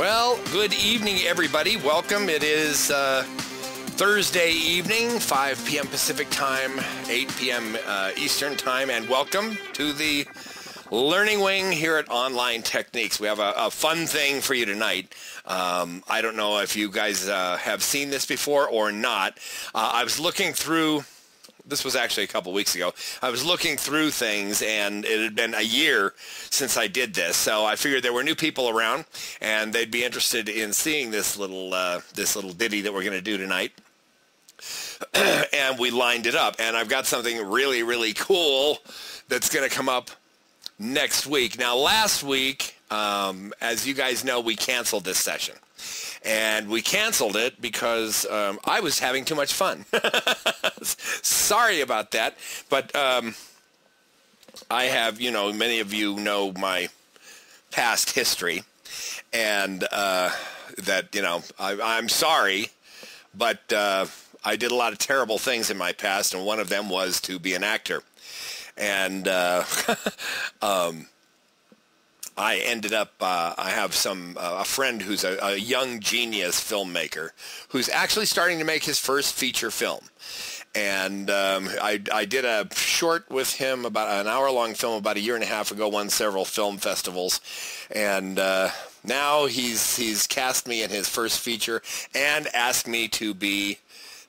Well, good evening, everybody. Welcome. It is Thursday evening, 5 p.m. Pacific Time, 8 p.m. Eastern Time, and welcome to the Learning Wing here at Online Techniques. We have a fun thing for you tonight. I don't know if you guys have seen this before or not. I was looking through... This was actually a couple weeks ago. I was looking through things, and it had been a year since I did this. So I figured there were new people around, and they'd be interested in seeing this little ditty that we're going to do tonight. And we lined it up, and I've got something really, really cool that's going to come up next week. Now, last week, as you guys know, we canceled this session. And we canceled it because I was having too much fun. Sorry about that. But I have, many of you know my past history. And that, I'm sorry. But I did a lot of terrible things in my past. And one of them was to be an actor. And I ended up, I have a friend who's a young genius filmmaker who's actually starting to make his first feature film. And I did a short with him, about an hour-long film about a year and a half ago, won several film festivals. And now he's cast me in his first feature and asked me to be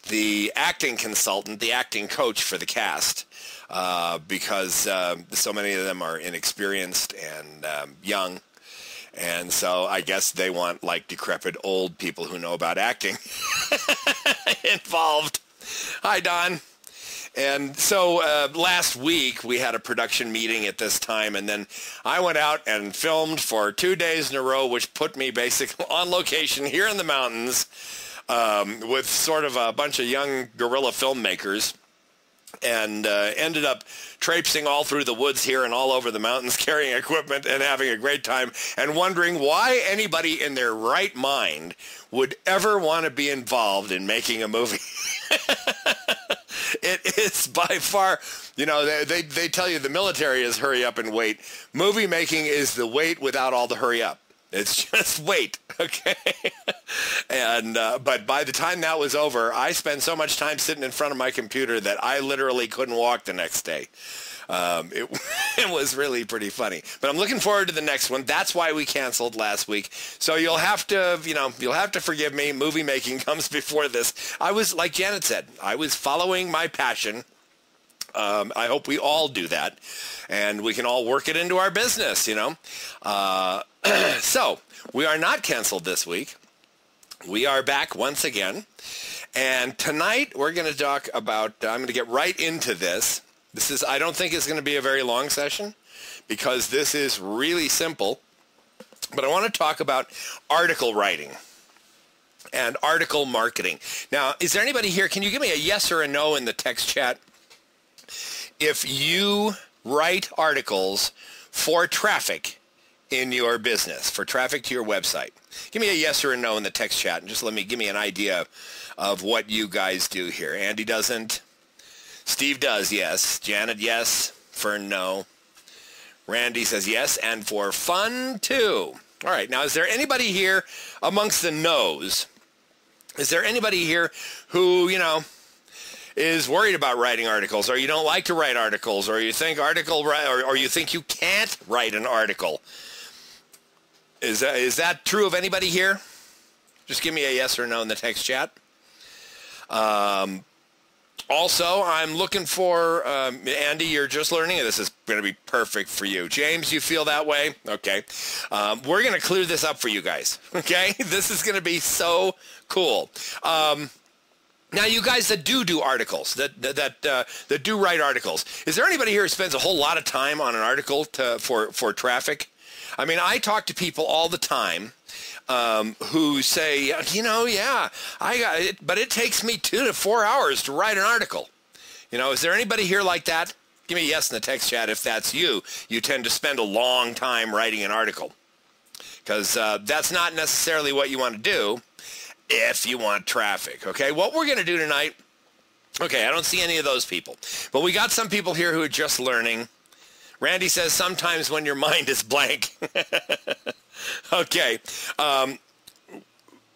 the acting consultant, the acting coach for the cast. Because so many of them are inexperienced and young. And so I guess they want like decrepit old people who know about acting involved. Hi, Don. And so last week we had a production meeting at this time, and then I went out and filmed for 2 days in a row, which put me basically on location here in the mountains with sort of a bunch of young guerrilla filmmakers. And ended up traipsing all through the woods here and all over the mountains, carrying equipment and having a great time, and wondering why anybody in their right mind would ever want to be involved in making a movie. It is by far, they tell you the military is hurry up and wait. Movie making is the wait without all the hurry up. It's just wait, okay? And but by the time that was over, I spent so much time sitting in front of my computer that I literally couldn't walk the next day. It was really pretty funny. But I'm looking forward to the next one. That's why we canceled last week. So you'll have to forgive me. Movie making comes before this. I was, like Janet said, I was following my passion. I hope we all do that, and we can all work it into our business, So we are not canceled this week. We are back once again, and tonight we're going to talk about, I'm going to get right into this. I don't think it's going to be a very long session because this is really simple, but I want to talk about article writing and article marketing. Now, is there anybody here? Can you give me a yes or a no in the text chat? If you write articles for traffic in your business, for traffic to your website, give me a yes or a no in the text chat, and just give me an idea of what you guys do here. Andy doesn't. Steve does, yes. Janet, yes. Fern, no. Randy says yes, and for fun, too. All right, now is there anybody here amongst the no's? Is there anybody here who, is worried about writing articles, or you don't like to write articles, or you think or you think you can't write an article? Is that true of anybody here? Just give me a yes or no in the text chat. Also, I'm looking for, Andy, you're just learning, and this is going to be perfect for you. James, you feel that way? Okay. We're going to clear this up for you guys, okay? This is going to be so cool. Now, you guys that do articles, that do write articles, is there anybody here who spends a whole lot of time on an article for traffic? I mean, I talk to people all the time who say, yeah, I got it, but it takes me 2 to 4 hours to write an article. Is there anybody here like that? Give me a yes in the text chat if that's you. You tend to spend a long time writing an article because that's not necessarily what you want to do if you want traffic, okay? What we're going to do tonight, okay, I don't see any of those people, but we got some people here who are just learning. Randy says sometimes when your mind is blank. Okay.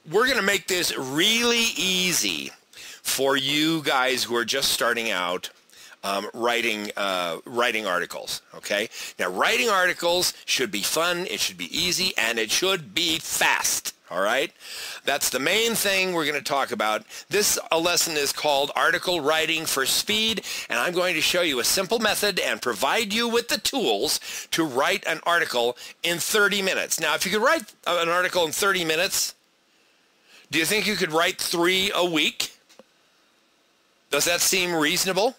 we're going to make this really easy for you guys who are just starting out writing articles, okay? Now, writing articles should be fun, it should be easy, and it should be fast, all right? That's the main thing we're going to talk about. This lesson is called Article Writing for Speed, and I'm going to show you a simple method and provide you with the tools to write an article in 30 minutes. Now, if you could write an article in 30 minutes, do you think you could write 3 a week? Does that seem reasonable?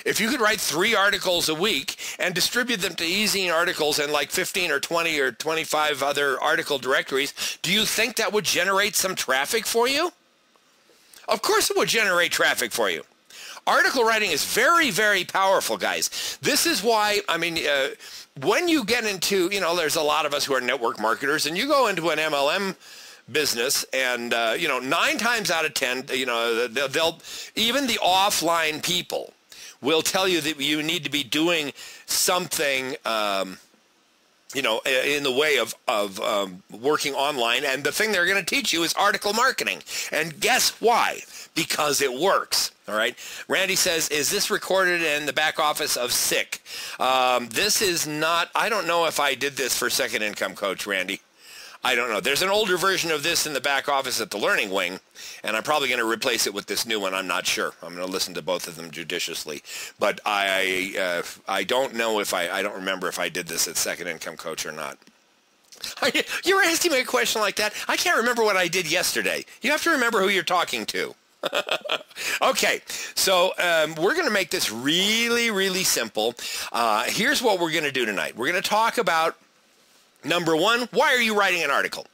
If you could write 3 articles a week and distribute them to e-zine articles and like 15 or 20 or 25 other article directories, do you think that would generate some traffic for you? Of course it would generate traffic for you. Article writing is very, very powerful, guys. This is why, I mean, when you get into, you know, there's a lot of us who are network marketers, and you go into an MLM business, and 9 times out of 10, they'll even the offline people will tell you that you need to be doing something, in the way of working online. And the thing they're going to teach you is article marketing. And guess why? Because it works. All right. Randy says, is this recorded in the back office of SICK? This is not, I don't know if I did this for Second Income Coach, Randy. I don't know. There's an older version of this in the back office at the Learning Wing, and I'm probably going to replace it with this new one. I'm not sure. I'm going to listen to both of them judiciously. But I don't know if I don't remember if I did this at Second Income Coach or not. You're asking me a question like that? I can't remember what I did yesterday. You have to remember who you're talking to. Okay, so we're going to make this really, really simple. Here's what we're going to do tonight. We're going to talk about, number one, why are you writing an article?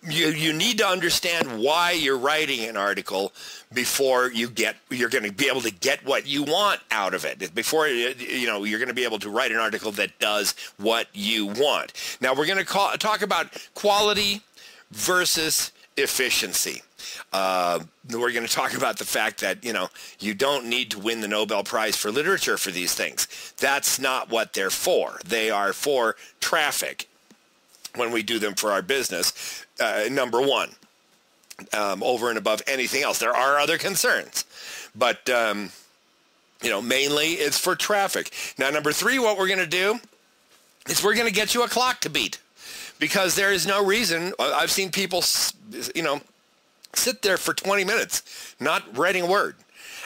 You need to understand why you're writing an article before you're going to be able to get what you want out of it. Before you're going to be able to write an article that does what you want. Now we're going to talk about quality versus efficiency. We're going to talk about the fact that, you don't need to win the Nobel Prize for Literature for these things. That's not what they're for. They are for traffic when we do them for our business, number one, over and above anything else. There are other concerns, but, mainly it's for traffic. Now, number 3, what we're going to do is we're going to get you a clock to beat, because there is no reason. I've seen people, sit there for 20 minutes not writing a word.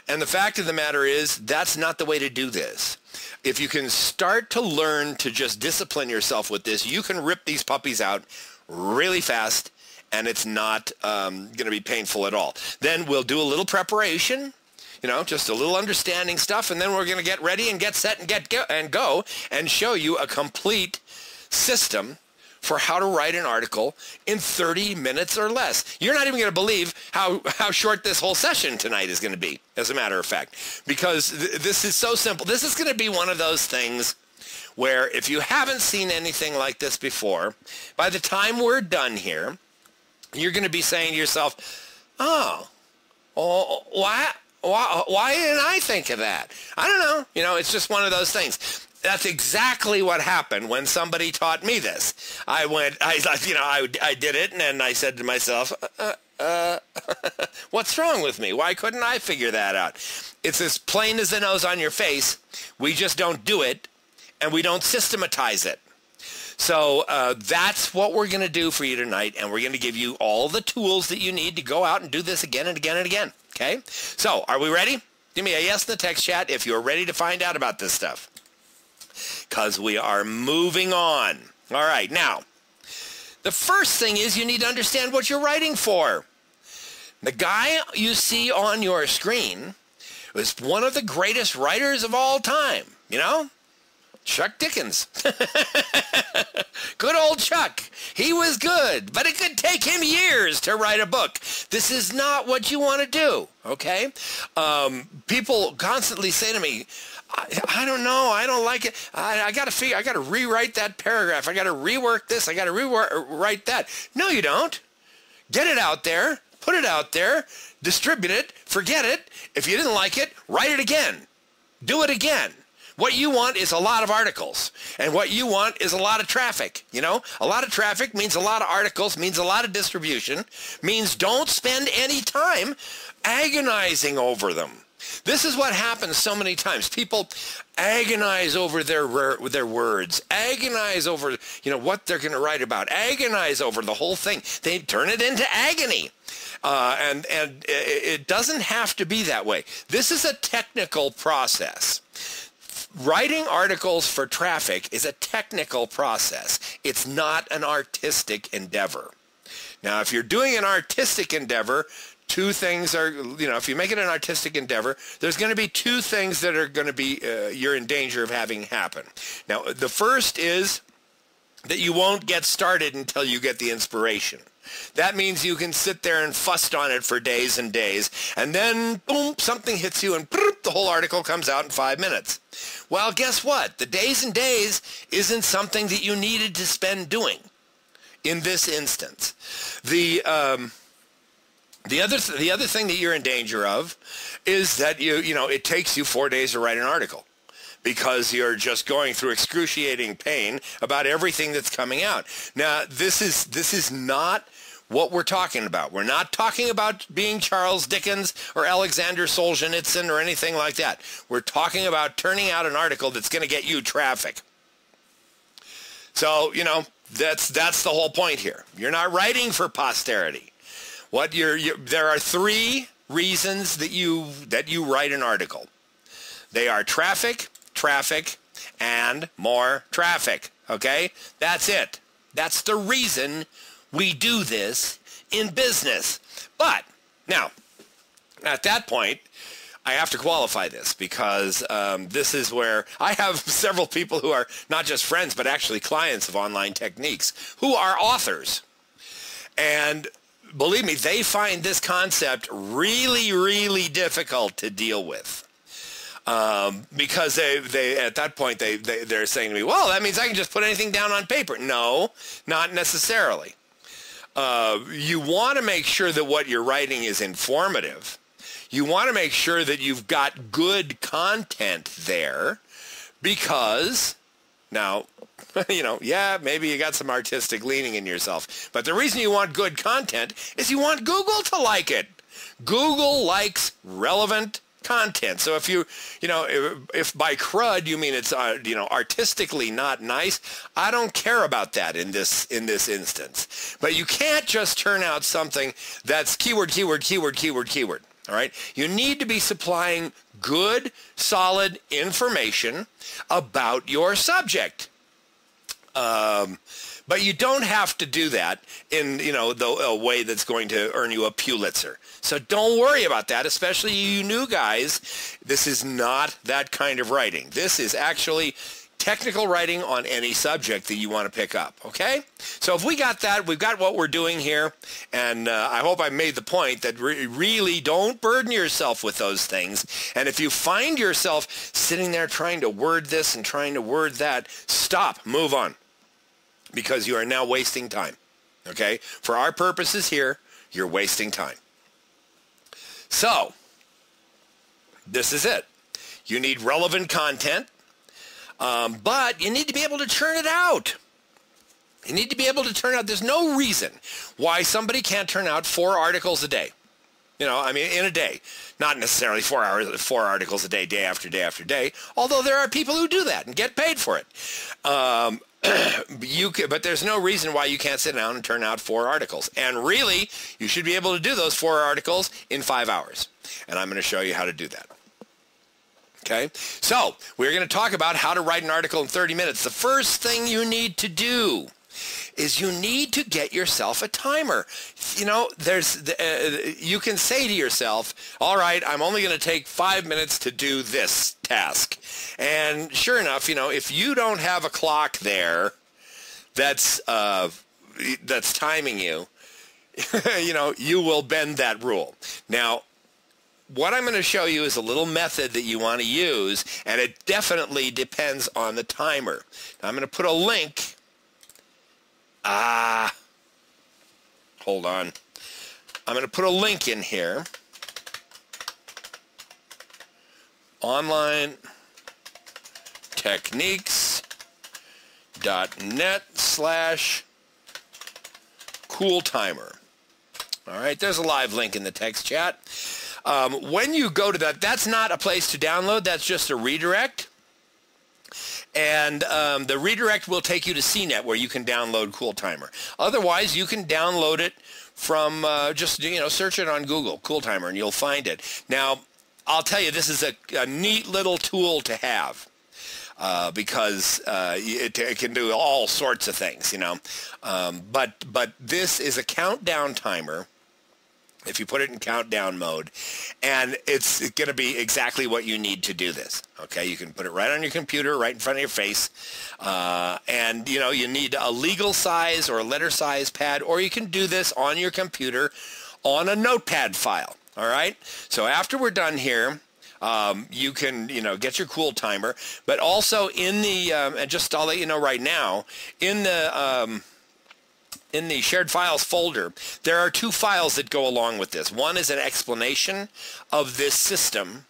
And the fact of the matter is, that's not the way to do this. If you can start to learn to just discipline yourself with this, you can rip these puppies out really fast, and it's not going to be painful at all. Then we'll do a little preparation, just a little understanding stuff, and then we're going to get ready and get set and go and show you a complete system for how to write an article in 30 minutes or less. You're not even going to believe how short this whole session tonight is going to be, as a matter of fact, because this is so simple. This is going to be one of those things where if you haven't seen anything like this before, by the time we're done here, you're going to be saying to yourself, why didn't I think of that? I don't know. It's just one of those things. That's exactly what happened when somebody taught me this. I did it, and then I said to myself, what's wrong with me? Why couldn't I figure that out? It's as plain as the nose on your face. We just don't do it, and we don't systematize it. So that's what we're going to do for you tonight, and we're going to give you all the tools that you need to go out and do this again and again and again. Okay? So are we ready? Give me a yes in the text chat if you're ready to find out about this stuff, because we are moving on. All right, now, the first thing is you need to understand what you're writing for. The guy you see on your screen was one of the greatest writers of all time, Chuck Dickens. Good old Chuck. He was good, but it could take him years to write a book. This is not what you want to do, okay? People constantly say to me, I don't know. I don't like it. I got to rewrite that paragraph. I got to rework this. I got to rewrite that. No, you don't. Get it out there. Put it out there. Distribute it. Forget it. If you didn't like it, write it again. Do it again. What you want is a lot of articles, and what you want is a lot of traffic. You know, a lot of traffic means a lot of articles, means a lot of distribution, means don't spend any time agonizing over them. This is what happens so many times. People agonize over their words, agonize over, you know, what they're going to write about, agonize over the whole thing. They turn it into agony. And it doesn't have to be that way. This is a technical process. Writing articles for traffic is a technical process. It's not an artistic endeavor. Now, if you're doing an artistic endeavor, two things are, you know, if you make it an artistic endeavor, there's going to be two things that are going to be, you're in danger of having happen. Now, the first is that you won't get started until you get the inspiration. That means you can sit there and fuss on it for days and days, and then, boom, something hits you, and the whole article comes out in 5 minutes. Well, guess what? The days and days isn't something that you needed to spend doing in this instance. The other thing that you're in danger of is that you know it takes you 4 days to write an article, because you're just going through excruciating pain about everything that's coming out. Now, this is not what we're talking about. We're not talking about being Charles Dickens or Alexander Solzhenitsyn or anything like that. We're talking about turning out an article that's going to get you traffic. So, you know, that's the whole point here. You're not writing for posterity. There are three reasons that you write an article. They are traffic, and more traffic. Okay? That's it. That's the reason we do this in business. But now, at that point, I have to qualify this, because this is where I have several people who are not just friends, but actually clients of Online Techniques, who are authors. And believe me, they find this concept really, really difficult to deal with. Because they at that point, they're saying to me, well, that means I can just put anything down on paper. No, not necessarily. You want to make sure that what you're writing is informative. You want to make sure that you've got good content there, because now, you know, yeah, maybe you got some artistic leaning in yourself, but the reason you want good content is you want Google to like it. Google likes relevant content. So if if by crud you mean it's artistically not nice, I don't care about that in this instance. But you can't just turn out something that's keyword. All right? You need to be supplying good, solid information about your subject. But you don't have to do that in, a way that's going to earn you a Pulitzer. So don't worry about that, especially you new guys. This is not that kind of writing. This is actually technical writing on any subject that you want to pick up, okay? So if we got that, we've got what we're doing here, and I hope I made the point that really don't burden yourself with those things. And if you find yourself sitting there trying to word this and trying to word that, stop, move on, because you are now wasting time, okay? For our purposes here, you're wasting time. So, this is it. You need relevant content, but you need to be able to churn it out. You need to be able to turn out. There's no reason why somebody can't turn out 4 articles a day. In a day. Not necessarily 4 articles a day, day after day after day, although there are people who do that and get paid for it. But there's no reason why you can't sit down and turn out 4 articles. And really, you should be able to do those 4 articles in 5 hours. And I'm going to show you how to do that. Okay? So, we're going to talk about how to write an article in 30 minutes. The first thing you need to do is you need to get yourself a timer. You can say to yourself, all right, I'm only going to take 5 minutes to do this task. And sure enough, if you don't have a clock there that's timing you, you will bend that rule. Now, what I'm going to show you is a little method that you want to use, and it definitely depends on the timer. Now, I'm going to put a link. Hold on. I'm going to put a link in here. Online yourtechniques.net/cool-timer. All right, there's a live link in the text chat. When you go to that, that's not a place to download. That's just a redirect. And the redirect will take you to CNET where you can download CoolTimer. Otherwise, you can download it from just, search it on Google, CoolTimer, and you'll find it. Now, I'll tell you, this is a neat little tool to have because it can do all sorts of things, But this is a countdown timer. If you put it in countdown mode, and it's going to be exactly what you need to do this. Okay, you can put it right on your computer, right in front of your face, and you need a legal size or a letter size pad, or you can do this on your computer on a notepad file. All right, so after we're done here, you can get your CoolTimer, but also in the and just I'll let you know right now in the shared files folder, there are two files that go along with this. One is an explanation of this system,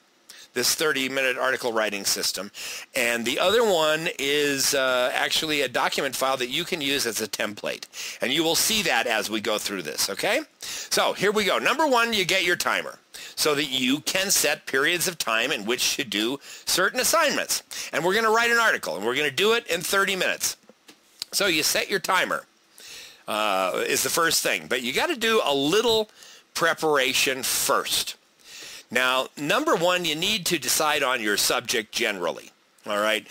this 30-minute article writing system, and the other one is actually a document file that you can use as a template. And you will see that as we go through this, okay? So here we go. Number one, you get your timer so that you can set periods of time in which to do certain assignments. And we're going to write an article, and we're going to do it in 30 minutes. So you set your timer. Is the first thing. But you got to do a little preparation first. Now, number one, you need to decide on your subject generally. All right.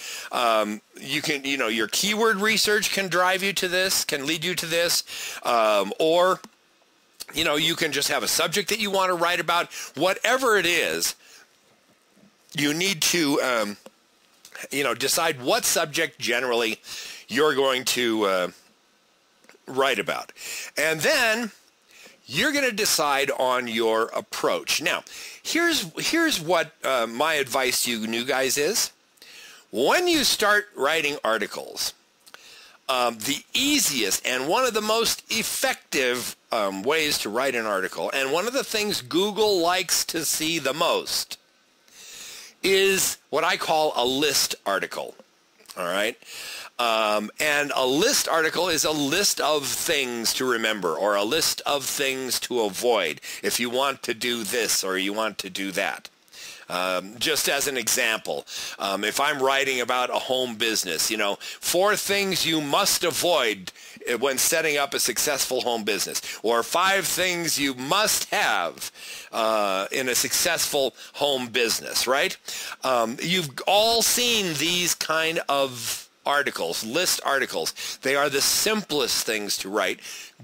You can, your keyword research can drive you to this, can lead you to this, or, you can just have a subject that you want to write about. Whatever it is, you need to, decide what subject generally you're going to write about. And then you're going to decide on your approach. Now, here's what my advice to you new guys is. When you start writing articles, the easiest and one of the most effective ways to write an article, and one of the things Google likes to see the most, is what I call a list article. All right? And a list article is a list of things to remember or a list of things to avoid if you want to do this or you want to do that. Just as an example, if I'm writing about a home business, 4 things you must avoid when setting up a successful home business, or 5 things you must have in a successful home business, right? You've all seen these kind of articles, list articles. They are the simplest things to write.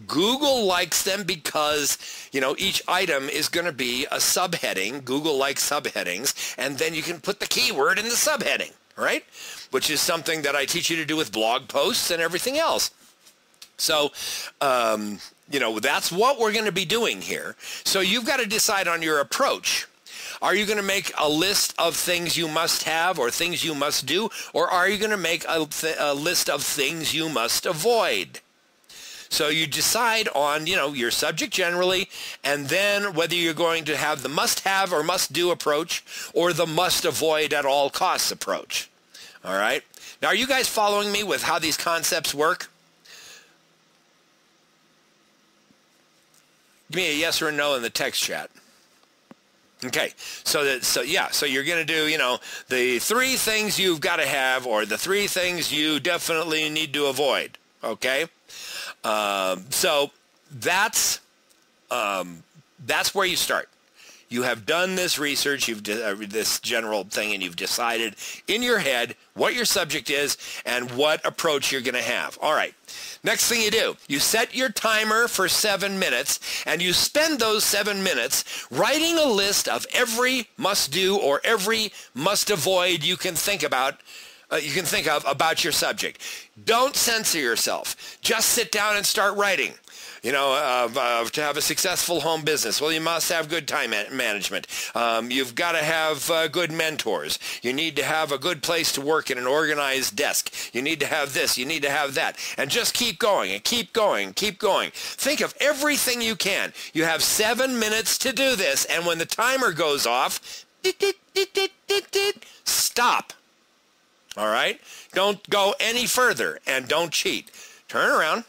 Google likes them because, each item is going to be a subheading. Google likes subheadings, and then you can put the keyword in the subheading, right? Which is something that I teach you to do with blog posts and everything else. So, that's what we're going to be doing here. So you've got to decide on your approach. Are you going to make a list of things you must have or things you must do, or are you going to make a list of things you must avoid? So you decide on, your subject generally, and then whether you're going to have the must-have or must-do approach or the must-avoid at all costs approach. All right? Now, are you guys following me with how these concepts work? Give me a yes or a no in the text chat. Okay, so you're going to do, the 3 things you've got to have or the 3 things you definitely need to avoid, okay? So that's where you start. You have done this research, this general thing, and you've decided in your head what your subject is and what approach you're going to have. All right. Next thing you do, you set your timer for 7 minutes, and you spend those 7 minutes writing a list of every must-do or every must-avoid you can think about. About your subject. Don't censor yourself. Just sit down and start writing. To have a successful home business, well, you must have good time management. You've got to have good mentors. You need to have a good place to work in an organized desk. You need to have this. You need to have that. And just keep going and keep going, keep going. Think of everything you can. You have 7 minutes to do this, and when the timer goes off, stop. All right? Don't go any further and don't cheat. Turn around.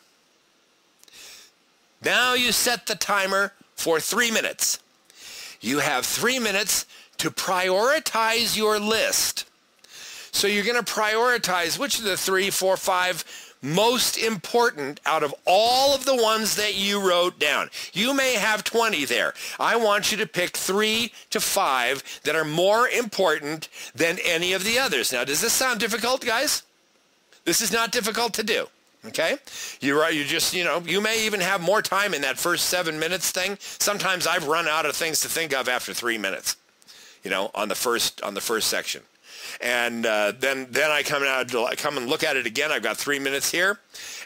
Now you set the timer for 3 minutes. You have 3 minutes to prioritize your list. So you're going to prioritize which of the 3, 4, 5 most important out of all of the ones that you wrote down. You may have 20 there. I want you to pick 3 to 5 that are more important than any of the others. Now, does this sound difficult, guys? This is not difficult to do. Okay? You may even have more time in that first 7 minutes thing. Sometimes I've run out of things to think of after 3 minutes, on the first section. And then I come and look at it again. I've got 3 minutes here,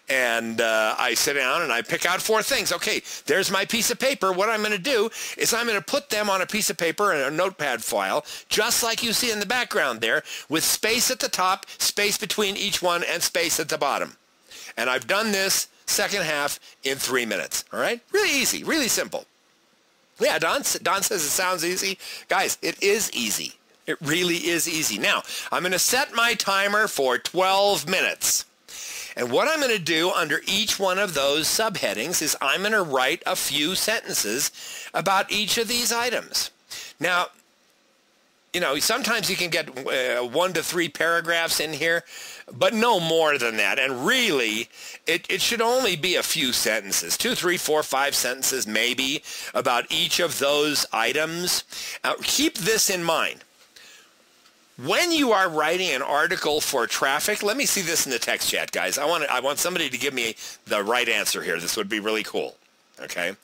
and I sit down and I pick out 4 things. Okay, there's my piece of paper. What I'm going to do is I'm going to put them on a piece of paper in a notepad file, just like you see in the background there, with space at the top, space between each one, and space at the bottom. And I've done this second half in 3 minutes. All right? Really easy, really simple. Yeah, Don says it sounds easy. Guys, it is easy. It really is easy. Now, I'm going to set my timer for 12 minutes. And what I'm going to do under each one of those subheadings is I'm going to write a few sentences about each of these items. Now, sometimes you can get 1 to 3 paragraphs in here, but no more than that. And really, it should only be a few sentences, 2, 3, 4, 5 sentences maybe about each of those items. Keep this in mind. When you are writing an article for traffic, let me see this in the text chat, guys. I want somebody to give me the right answer here. This would be really cool. Okay?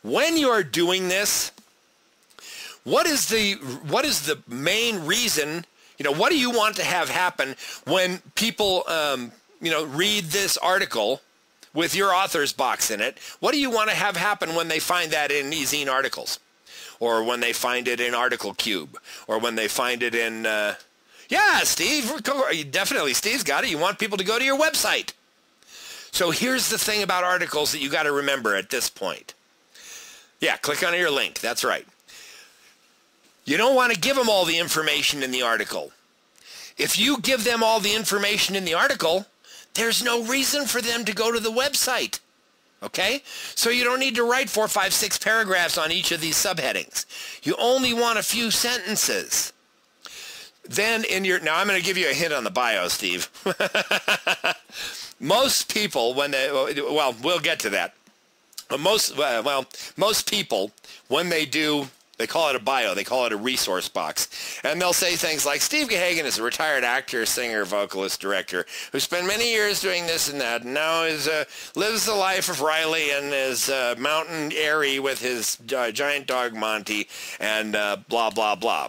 When you are doing this, what is the main reason? What do you want to have happen when people read this article with your author's box in it? What do you want to have happen when they find that in e-zine articles? Or when they find it in Article Cube, or when they find it in, Steve, definitely, Steve's got it. You want people to go to your website. So here's the thing about articles that you got to remember at this point. Yeah, click on your link. That's right. You don't want to give them all the information in the article. If you give them all the information in the article, there's no reason for them to go to the website. Okay? So you don't need to write 4, 5, 6 paragraphs on each of these subheadings. You only want a few sentences. Then now I'm going to give you a hint on the bio, Steve. Most people, we'll get to that. Most people, when they call it a bio, they call it a resource box. And they'll say things like, Steve Gaghagen is a retired actor, singer, vocalist, director who spent many years doing this and that, and now lives the life of Riley and is mountain airy with his giant dog Monty and blah, blah, blah,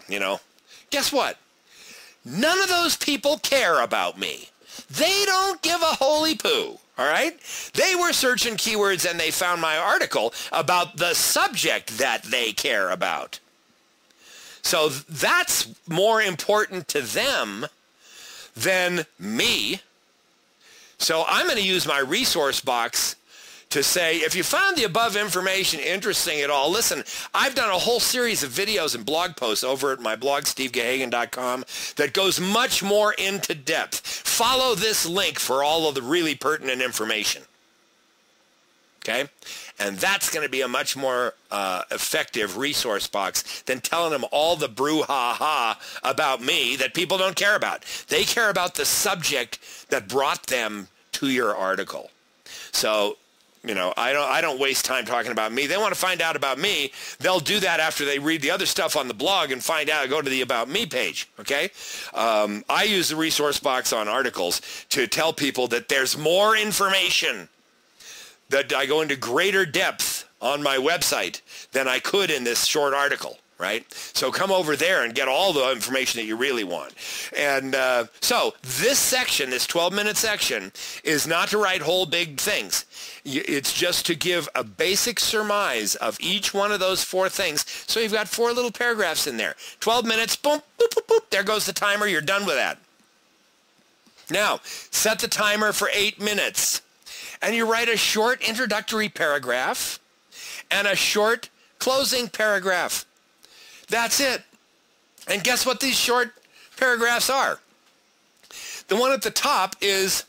Guess what? None of those people care about me. They don't give a holy poo. All right? They were searching keywords and they found my article about the subject that they care about. So that's more important to them than me. So I'm going to use my resource box to say, if you found the above information interesting at all, listen, I've done a whole series of videos and blog posts over at my blog, stevegaghagen.com, that goes much more into depth. Follow this link for all of the really pertinent information. Okay? And that's going to be a much more effective resource box than telling them all the brouhaha about me that people don't care about. They care about the subject that brought them to your article. So, I don't waste time talking about me. They want to find out about me. They'll do that after they read the other stuff on the blog and go to the About Me page, okay? I use the resource box on articles to tell people that there's more information, that I go into greater depth on my website than I could in this short article, right? So come over there and get all the information that you really want. And so this section, this 12-minute section, is not to write whole big things. It's just to give a basic surmise of each one of those 4 things. So you've got 4 little paragraphs in there. 12 minutes, boom, boop, boop, boop. There goes the timer. You're done with that. Now, set the timer for 8 minutes. And you write a short introductory paragraph and a short closing paragraph. That's it. And guess what these short paragraphs are? The one at the top is,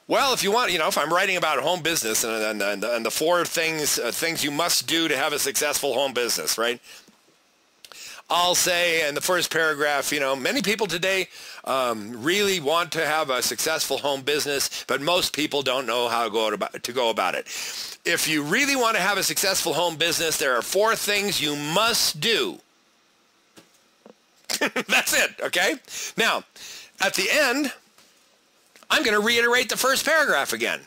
well, if you want, if I'm writing about a home business and the four things you must do to have a successful home business, right? I'll say in the first paragraph, many people today really want to have a successful home business, but most people don't know how to go about it. If you really want to have a successful home business, there are 4 things you must do. That's it, okay? Now, at the end, I'm going to reiterate the first paragraph again.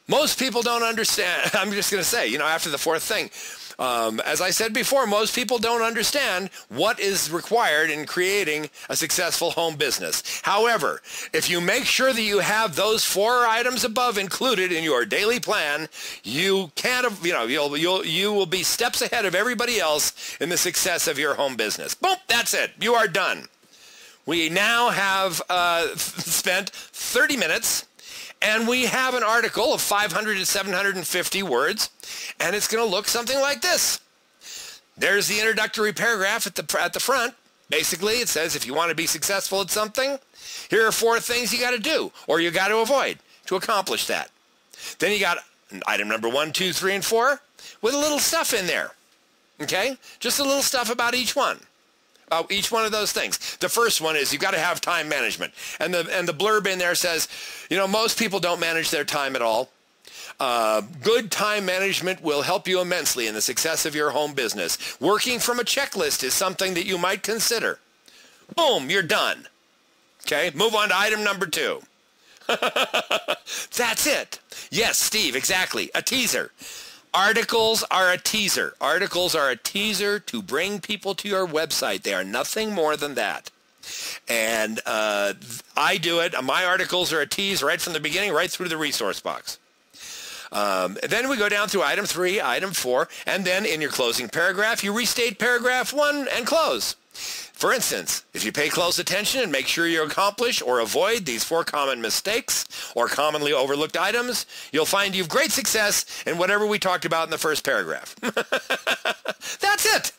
Most people don't understand. I'm just going to say, after the 4th thing, as I said before, most people don't understand what is required in creating a successful home business. However, if you make sure that you have those 4 items above included in your daily plan, you will be steps ahead of everybody else in the success of your home business. Boom, that's it. You are done. We now have spent 30 minutes. And we have an article of 500 to 750 words, and it's going to look something like this. There's the introductory paragraph at the front. Basically, it says if you want to be successful at something, here are 4 things you got to do or you got to avoid to accomplish that. Then you got item number 1, 2, 3, and 4 with a little stuff in there. Okay? Just a little stuff about each one. Each one of those things. The first one is you got to have time management. And the blurb in there says, most people don't manage their time at all. Good time management will help you immensely in the success of your home business. Working from a checklist is something that you might consider. Boom, you're done. Okay, move on to item number 2. That's it. Yes, Steve, exactly. A teaser. Articles are a teaser. Articles are a teaser to bring people to your website. They are nothing more than that. And I do it. My articles are a tease right from the beginning, right through the resource box. Then we go down through item 3, item 4, and then in your closing paragraph, you restate paragraph 1 and close. For instance, if you pay close attention and make sure you accomplish or avoid these 4 common mistakes or commonly overlooked items, you'll find you've great success in whatever we talked about in the first paragraph. That's it.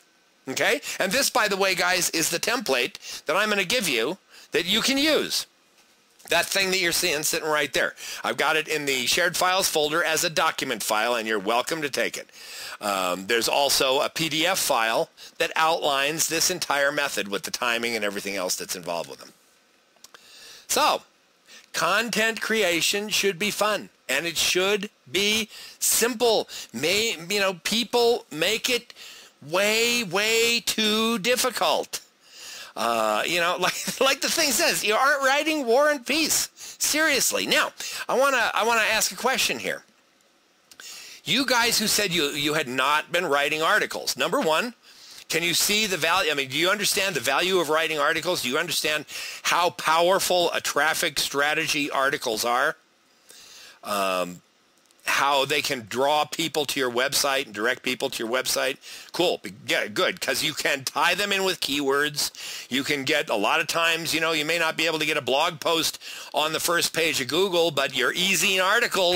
Okay? And this, by the way, guys, is the template that I'm going to give you that you can use. That thing that you're seeing sitting right there. I've got it in the shared files folder as a document file, and you're welcome to take it. There's also a PDF file that outlines this entire method with the timing and everything else that's involved with them. So, content creation should be fun, and it should be simple. People make it way, way too difficult. Like the thing says, you aren't writing War and Peace. Seriously. Now, I want to ask a question here. You guys who said you had not been writing articles. Number 1, can you see the value? Do you understand the value of writing articles? Do you understand how powerful a traffic strategy articles are? How they can draw people to your website and direct people to your website. Cool. Yeah, good. Because you can tie them in with keywords. You can get, a lot of times, you may not be able to get a blog post on the first page of Google, but your easy article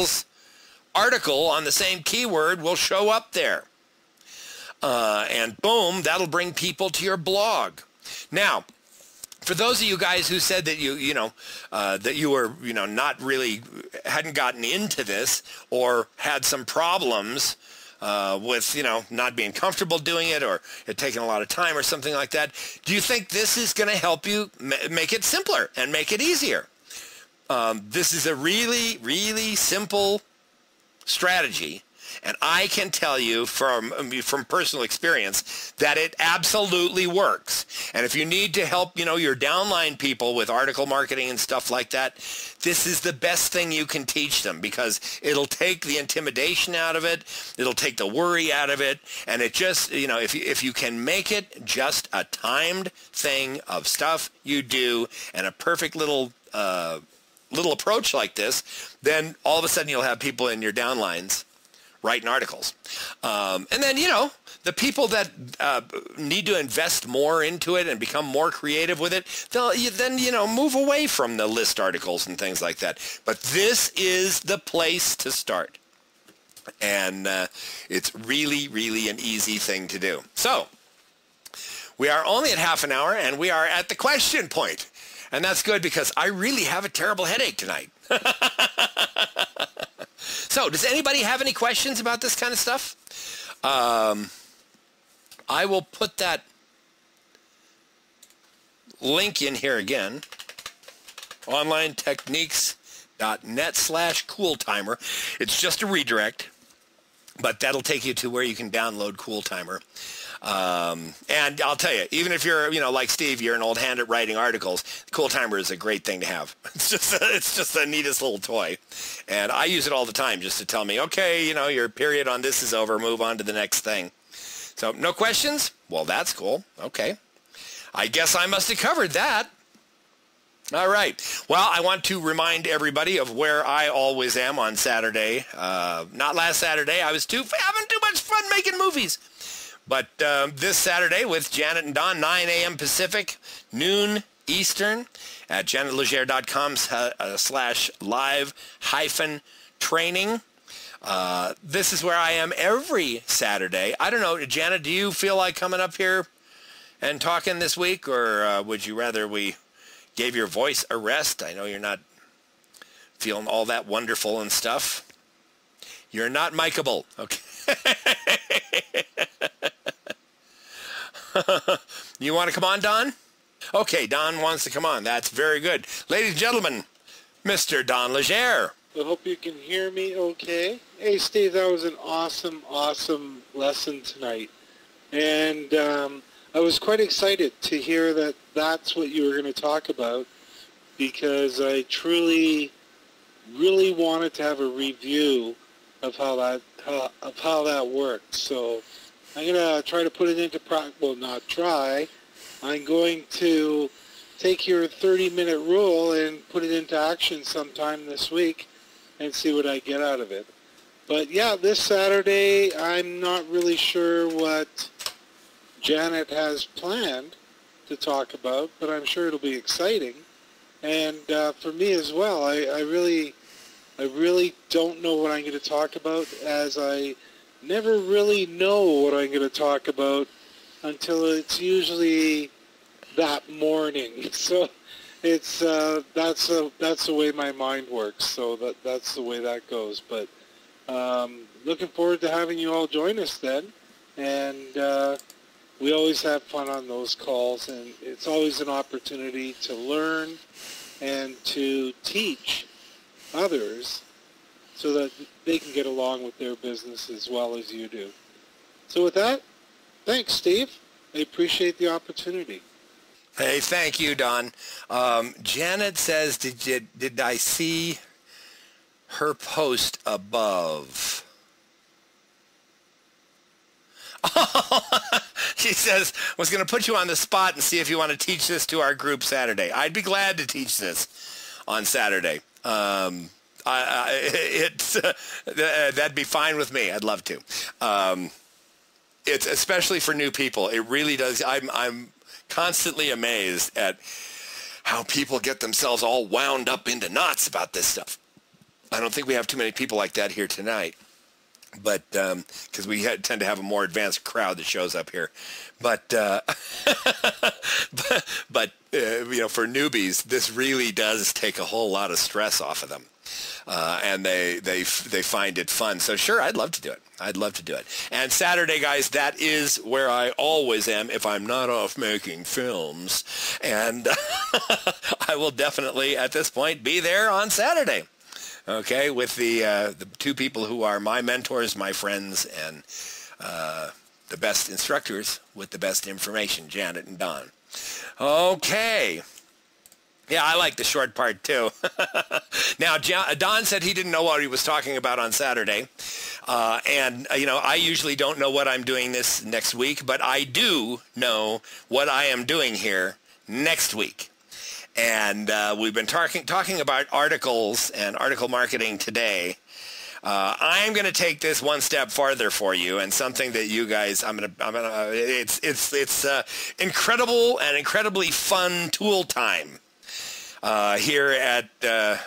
on the same keyword will show up there. And boom, that'll bring people to your blog. Now, for those of you guys who said that you were not really hadn't gotten into this or had some problems with not being comfortable doing it or it taking a lot of time or something like that, do you think this is going to help you make it simpler and make it easier? This is a really, really simple strategy. And I can tell you from personal experience that it absolutely works. And if you need to help, your downline people with article marketing and stuff like that, this is the best thing you can teach them because it'll take the intimidation out of it. It'll take the worry out of it. And it just, if you can make it just a timed thing of stuff you do and a perfect little approach like this, then all of a sudden you'll have people in your downlines writing articles. And then, the people that need to invest more into it and become more creative with it, they'll then, move away from the list articles and things like that. But this is the place to start. And it's really, really an easy thing to do. So, we are only at half an hour, and we are at the question point. And that's good because I really have a terrible headache tonight. So, does anybody have any questions about this kind of stuff? I will put that link in here again. onlinetechniques.net/CoolTimer. It's just a redirect, but that'll take you to where you can download CoolTimer. And I'll tell you, even if you're, like Steve, you're an old hand at writing articles, CoolTimer is a great thing to have. It's just the neatest little toy. And I use it all the time just to tell me, okay, your period on this is over, move on to the next thing. So no questions? Well, that's cool. Okay. I guess I must have covered that. All right. Well, I want to remind everybody of where I always am on Saturday. Not last Saturday. I was having too much fun making movies. But this Saturday with Janet and Don, 9 a.m. Pacific, noon Eastern, at janetlegere.com/live-training. This is where I am every Saturday. I don't know, Janet, do you feel like coming up here and talking this week, or would you rather we gave your voice a rest? I know you're not feeling all that wonderful and stuff. You're not micable. Okay. You want to come on, Don? Okay, Don wants to come on. That's very good. Ladies and gentlemen, Mr. Don Legere. I hope you can hear me okay. Hey, Steve, that was an awesome, awesome lesson tonight. And I was quite excited to hear that that's what you were going to talk about, because I truly, really wanted to have a review of how that works. So I'm going to try to put it into practice. Well, not try. I'm going to take your 30-minute rule and put it into action sometime this week and see what I get out of it. But yeah, this Saturday, I'm not really sure what Janet has planned to talk about, but I'm sure it'll be exciting. And for me as well, I really don't know what I'm going to talk about, as I never really know what I'm going to talk about until it's usually that morning. So it's that's the way my mind works. So that's the way that goes. But looking forward to having you all join us then. And we always have fun on those calls, and it's always an opportunity to learn and to teach others so that they can get along with their business as well as you do. So with that, thanks, Steve. I appreciate the opportunity. Hey, thank you, Don. Janet says, did I see her post above? She says, was going to put you on the spot and see if you want to teach this to our group Saturday. I'd be glad to teach this on Saturday. That'd be fine with me. I'd love to. It's especially for new people. It really does. I'm constantly amazed at how people get themselves all wound up into knots about this stuff. I don't think we have too many people like that here tonight, but because we tend to have a more advanced crowd that shows up here. But for newbies, this really does take a whole lot of stress off of them. And they find it fun. So sure, I'd love to do it. I'd love to do it. And Saturday, guys, that is where I always am if I'm not off making films. And I will definitely, at this point, be there on Saturday. Okay, with the two people who are my mentors, my friends, and the best instructors with the best information, Janet and Don. Okay. Yeah, I like the short part, too. Now, Don said he didn't know what he was talking about on Saturday. I usually don't know what I'm doing this next week, but I do know what I am doing here next week. And we've been talking about articles and article marketing today. I'm going to take this one step farther for you, and something that you guys, it's incredible and incredibly fun tool time. Here at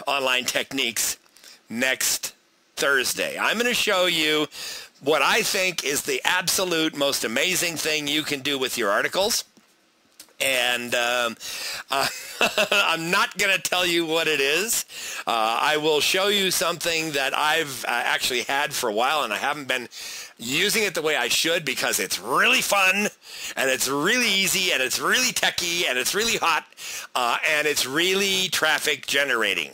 Online Techniques next Thursday. I'm going to show you what I think is the absolute most amazing thing you can do with your articles. And I'm not going to tell you what it is. I will show you something that I've actually had for a while, and I haven't been using it the way I should because it's really fun, and it's really easy, and it's really techy, and it's really hot, and it's really traffic generating.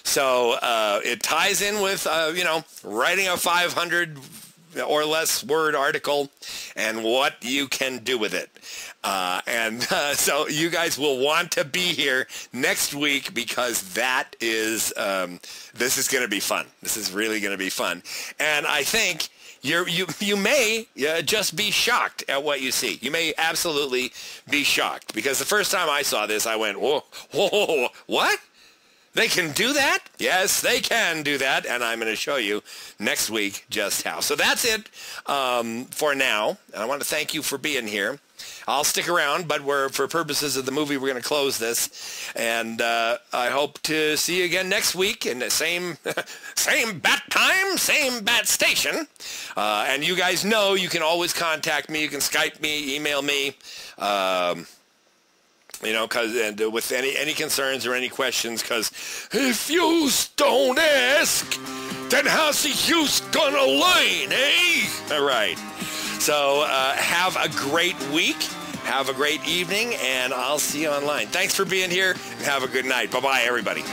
So it ties in with, writing a 500 or less word article and what you can do with it. So you guys will want to be here next week because that is, this is going to be fun. This is really going to be fun. And I think you may just be shocked at what you see. You may absolutely be shocked because the first time I saw this, I went, whoa, what? They can do that? Yes, they can do that, and I'm going to show you next week just how. So that's it for now. I want to thank you for being here. I'll stick around, but for purposes of the movie, we're going to close this. And I hope to see you again next week in the same bat time, same bat station. And you guys know you can always contact me. You can Skype me, email me. With any concerns or any questions, because if you don't ask, then how's the use gonna learn, eh? All right. So have a great week. Have a great evening, and I'll see you online. Thanks for being here, and have a good night. Bye-bye, everybody.